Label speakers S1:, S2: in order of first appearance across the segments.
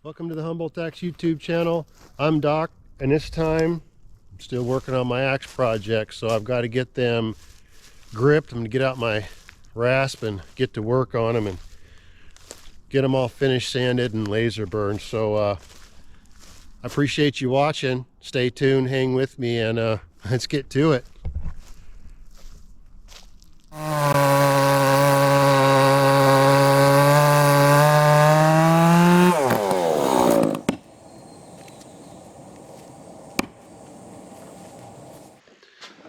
S1: Welcome to the Humboldt Axe YouTube channel. I'm Doc, and this time I'm still working on my axe projects, so I've got to get them gripped. I'm going to get out my rasp and get to work on them and get them all finished, sanded, and laser burned. So I appreciate you watching. Stay tuned, hang with me, and let's get to it.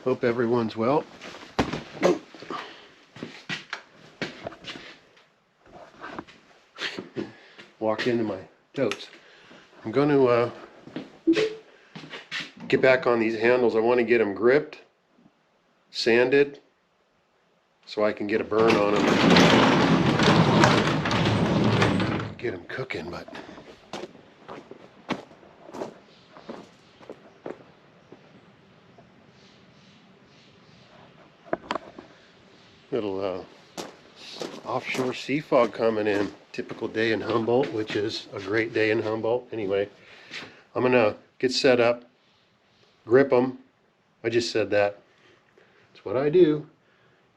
S1: Hope everyone's well. Walk into my totes. I'm going to get back on these handles. I want to get them gripped, sanded, so I can get a burn on them. Get them cooking, but little offshore sea fog coming in. Typical day in Humboldt, which is a great day in Humboldt. Anyway, I'm gonna get set up, grip them. I just said that. That's what I do,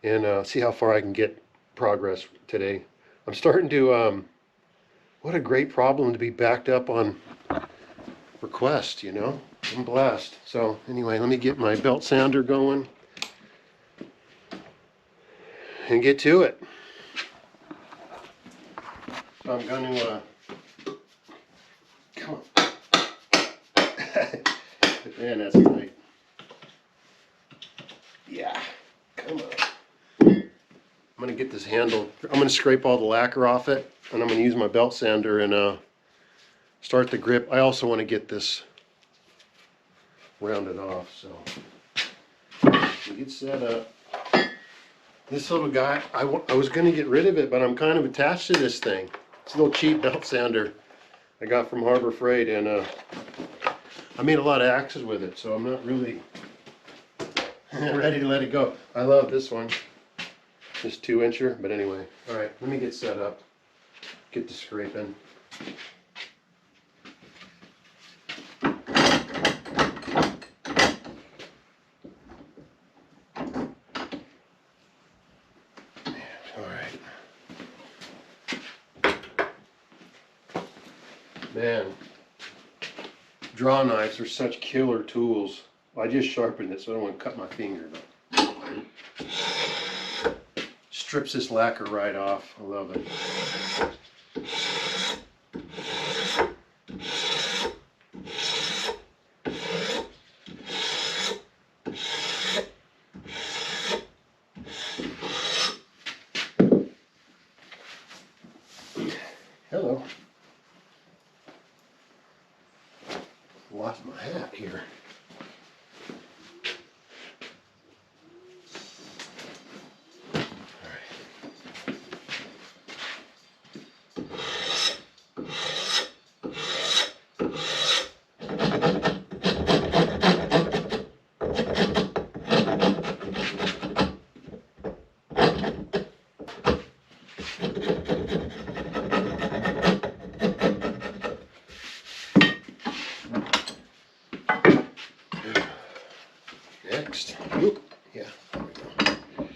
S1: and see how far I can get progress today. I'm starting to. What a great problem to be backed up on request. You know, I'm blessed. So anyway, let me get my belt sander going and get to it. So I'm going to, come on. Man, that's great. Yeah, come on. I'm going to get this handle, I'm going to scrape all the lacquer off it, and I'm going to use my belt sander and start the grip. I also want to get this rounded off, so we get set up. This little guy, I was going to get rid of it, but I'm kind of attached to this thing. It's a little cheap belt sander I got from Harbor Freight, and I made a lot of axes with it, so I'm not really ready to let it go. I love this one, this 2-incher, but anyway. All right, let me get set up, get to scraping. Man, draw knives are such killer tools. Well, I just sharpened it, so I don't want to cut my finger. But strips this lacquer right off. I love it. Hello. Lost my hat here. Next. Oop. Yeah, there we go.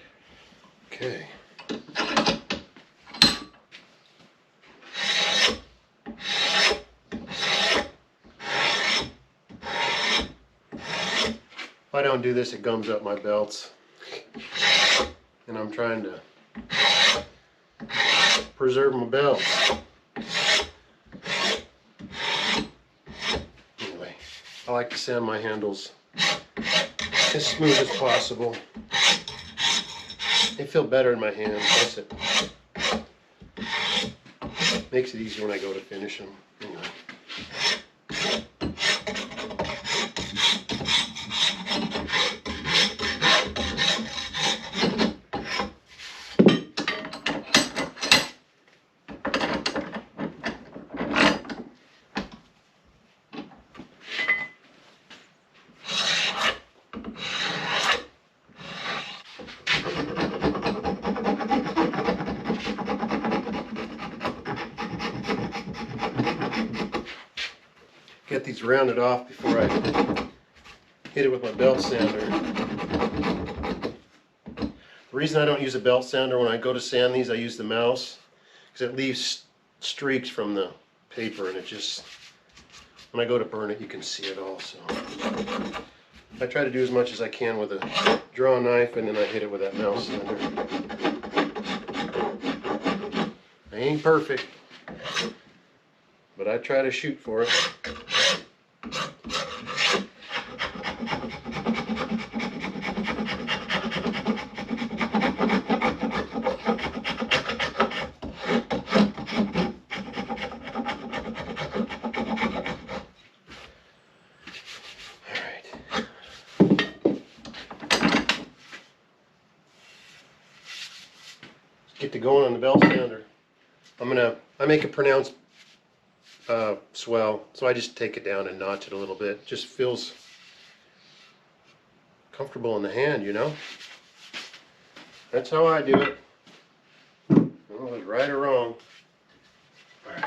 S1: Okay. If I don't do this, it gums up my belts. And I'm trying to preserve my belts. Anyway, I like to sand my handles as smooth as possible. They feel better in my hands. That's it. Makes it easy when I go to finish them. Anyway. get these rounded off before I hit it with my belt sander. The reason I don't use a belt sander when I go to sand these, I use the mouse, because it leaves streaks from the paper, and it just, when I go to burn it, you can see it all. So I try to do as much as I can with a draw knife, and then I hit it with that mouse sander. I ain't perfect, but I try to shoot for it. Get to going on the belt sander. I make a pronounced swell, so I just take it down and notch it a little bit. Just feels comfortable in the hand, you know? That's how I do it. I don't know if it's right or wrong. Alright.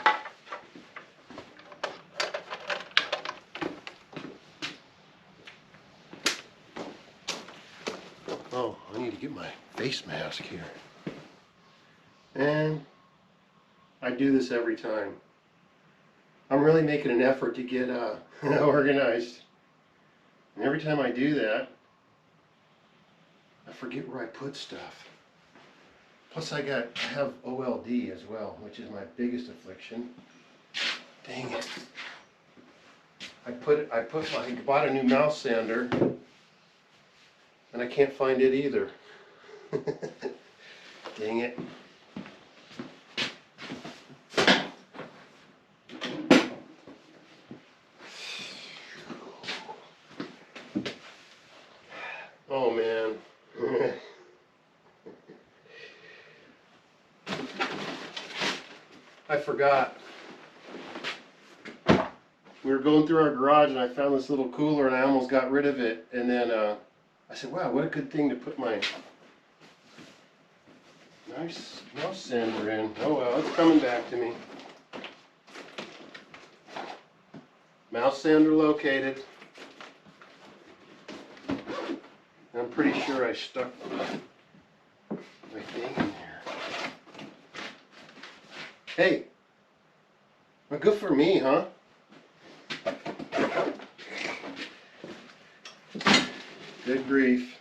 S1: Oh, I need to get my face mask here. And I do this every time. I'm really making an effort to get organized. And every time I do that, I forget where I put stuff. Plus I have OLD as well, which is my biggest affliction. Dang it. I bought a new mouse sander, and I can't find it either. Dang it. Oh man. I forgot. We were going through our garage and I found this little cooler and I almost got rid of it. And then I said, wow, what a good thing to put my nice mouse sander in. Oh well, it's coming back to me. Mouse sander located. I'm pretty sure I stuck my thing in there. Hey, well, good for me, huh? Good grief.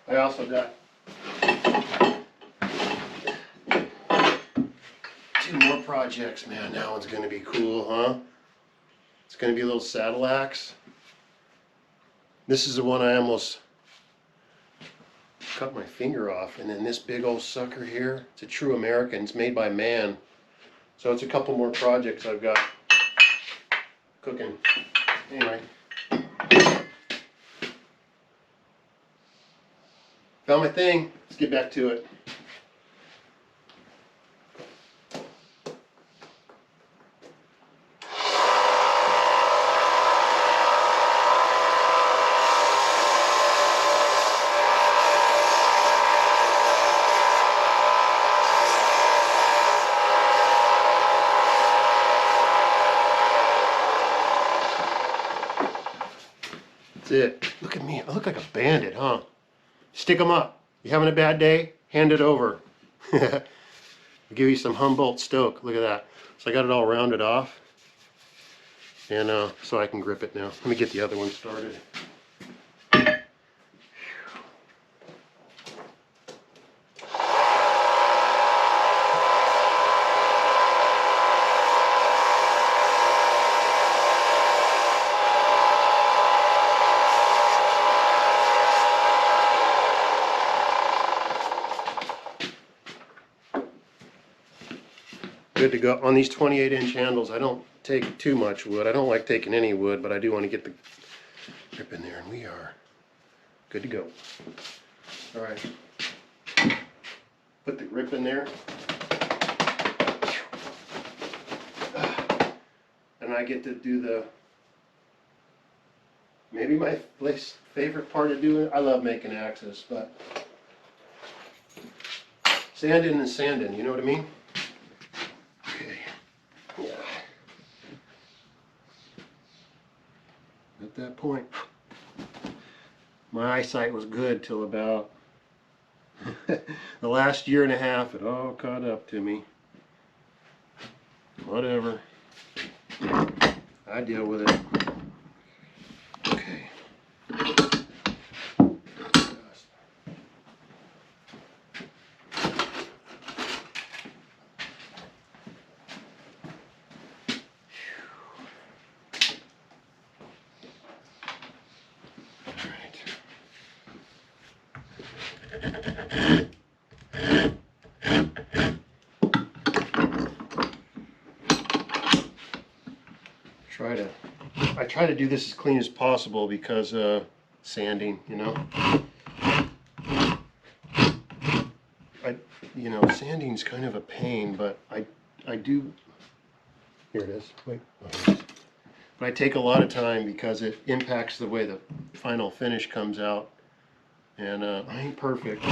S1: I also got 2 more projects, man. That one's gonna be cool, huh? It's gonna be a little saddle axe. This is the one I almost cut my finger off, and then this big old sucker here, it's a true American. It's made by man. So it's a couple more projects I've got cooking. Anyway. Found my thing. Let's get back to it. That's it. Look at me. I look like a bandit, huh? Stick them up. You having a bad day? Hand it over. I'll give you some Humboldt stoke. Look at that. So I got it all rounded off. And so I can grip it now. Let me get the other one started. Good to go. On these 28-inch handles, I don't take too much wood. I don't like taking any wood, but I do want to get the grip in there, and we are good to go. All right. Put the grip in there. And I get to do the, maybe my favorite part of doing it. I love making axes, but Sanding and sanding, you know what I mean? Okay. Yeah. At that point, my eyesight was good till about the last year and a half. It all caught up to me. Whatever. I deal with it. Okay. I try to do this as clean as possible because sanding, you know. Sanding's kind of a pain, but I do. Here it is. Wait. Oh, here it is. But I take a lot of time because it impacts the way the final finish comes out, and I ain't perfect.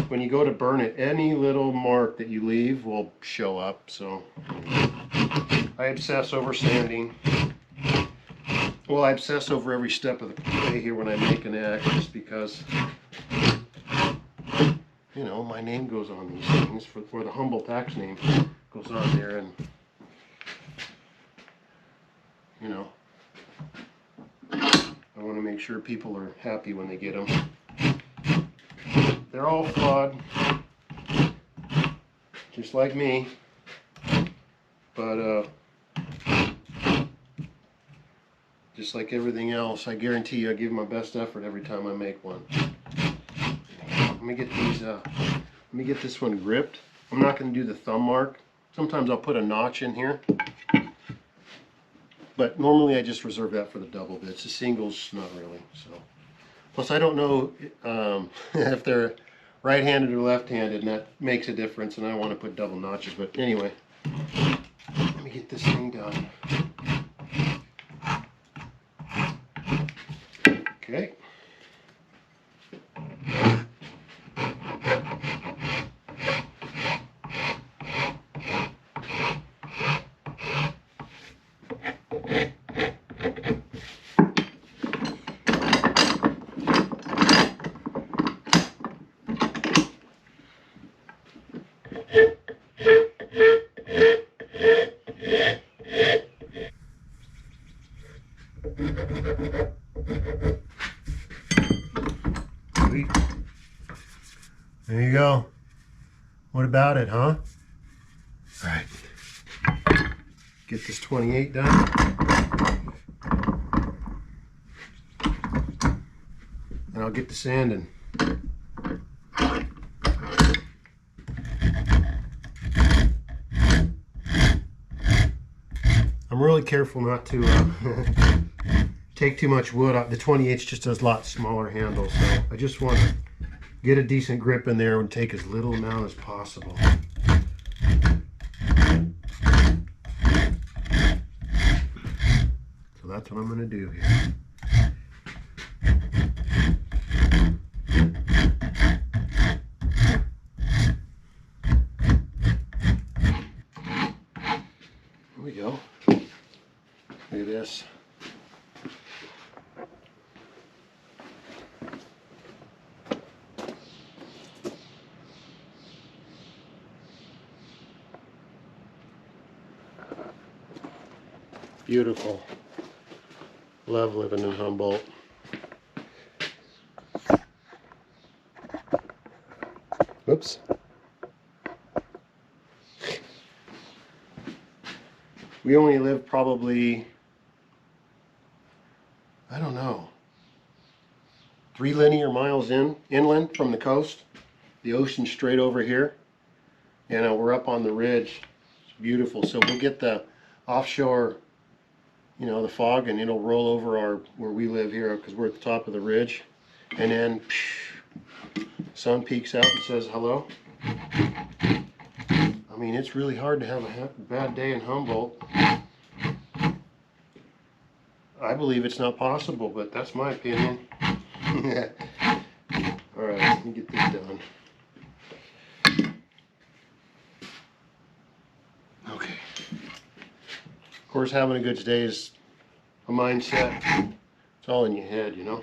S1: When you go to burn it, any little mark that you leave will show up. So I obsess over sanding. Well, I obsess over every step of the way here when I make an axe, just because, you know, my name goes on these things, for the Humboldt axe name goes on there, and, you know, I want to make sure people are happy when they get them. They're all flawed, just like me, but just like everything else, I guarantee you I give my best effort every time I make one. Let me get these. Let me get this one gripped. I'm not going to do the thumb mark. Sometimes I'll put a notch in here, but normally I just reserve that for the double bits. The singles, not really. So, plus I don't know if they're right-handed or left-handed, and that makes a difference. And I want to put double notches. But anyway, let me get this thing done. Okay. There you go. What about it, huh? All right. Get this 28 done. And I'll get the sanding. I'm really careful not to take too much wood out. The 28 just has a lot smaller handles, so I just want to get a decent grip in there and take as little amount as possible. So that's what I'm going to do here. Here we go. Look at this. Beautiful. Love living in Humboldt. Oops. We only live probably, I don't know, 3 linear miles inland from the coast. The ocean's straight over here, and we're up on the ridge. It's beautiful. So we'll get the offshore, you know, the fog, and it'll roll over where we live here because we're at the top of the ridge, and then sun peeks out and says hello. I mean, it's really hard to have a bad day in Humboldt. I believe it's not possible, but that's my opinion. All right, let me get this done. course, having a good day is a mindset. It's all in your head, you know.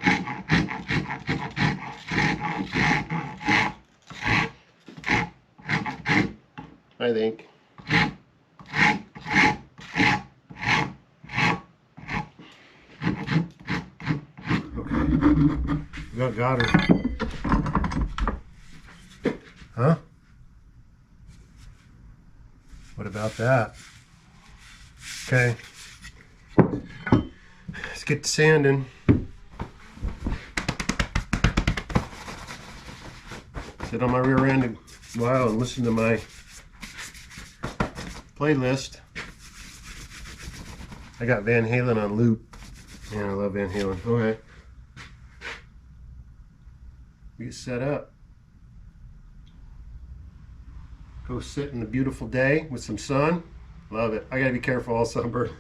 S1: I think. Okay. Got her. Huh? What about that? Okay. Let's get to sanding. Sit on my rear end a while and listen to my playlist. I got Van Halen on loop. Man, I love Van Halen. Okay. We get set up. Go sit in a beautiful day with some sun. Love it. I gotta be careful all sunburn.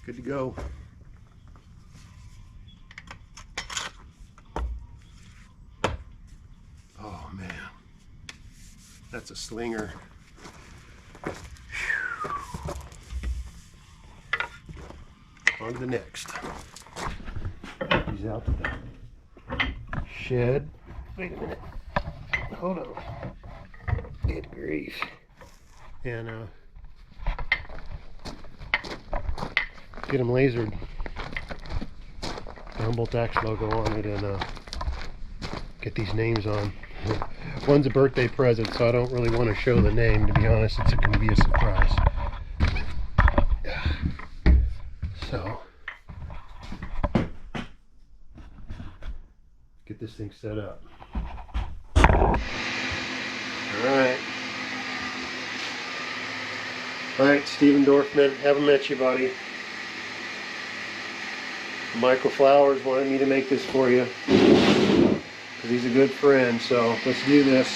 S1: Good to go. Oh man, that's a slinger. On to the next. He's out to the shed. Wait a minute. Hold on. Good grief. And get them lasered. The Humboldt X logo on it, and get these names on. One's a birthday present, so I don't really want to show the name, to be honest. It's going to be a surprise. So, get this thing set up. Alright. Alright, Stephen Dorfman, haven't met you, buddy. Michael Flowers wanted me to make this for you because he's a good friend, so let's do this.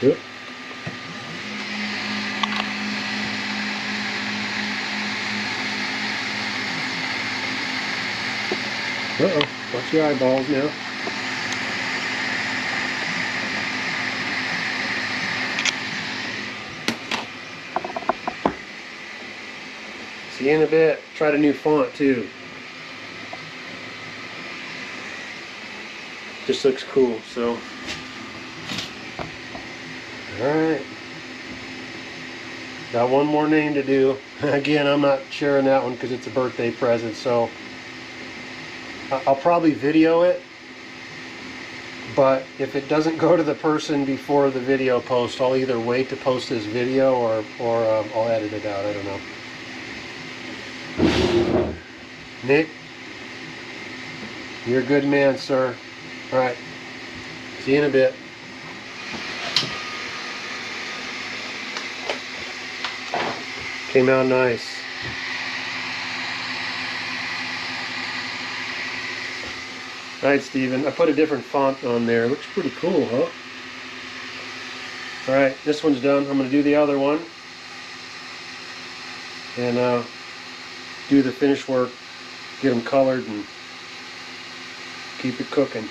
S1: Yep. Uh-oh, watch your eyeballs now. See you in a bit. Tried a new font too. Just looks cool, so. Alright. Got one more name to do. Again, I'm not sharing that one because it's a birthday present, so I'll probably video it, but if it doesn't go to the person before the video post, I'll either wait to post this video or I'll edit it out. I don't know. Nick, you're a good man, sir. Alright, see you in a bit. Came out nice. Alright, Steven, I put a different font on there. Looks pretty cool, huh? Alright, this one's done. I'm going to do the other one. And do the finish work, get them colored, and keep it cooking.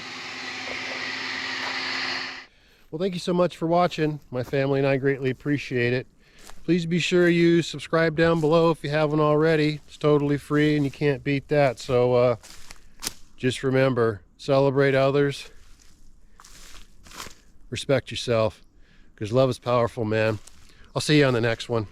S1: Well, thank you so much for watching. My family and I greatly appreciate it. Please be sure you subscribe down below if you haven't already. It's totally free and you can't beat that. So just remember, celebrate others, respect yourself, because love is powerful, man. I'll see you on the next one.